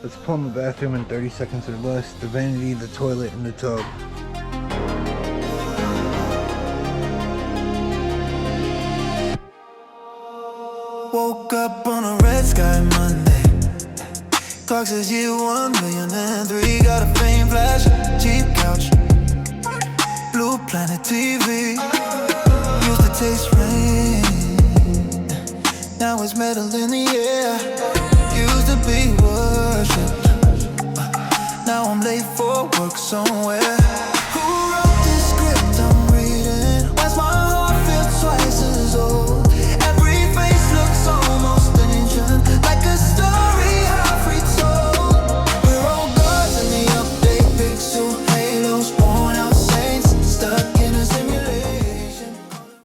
Let's plumb the bathroom in 30 seconds or less. The vanity, the toilet, and the tub. Woke up on a red sky Monday. Clock says year 1,000,003. Got a faint flash, cheap couch, Blue Planet TV. Used to taste rain, now it's metal in the air. Used to be worship, now I'm late for work somewhere.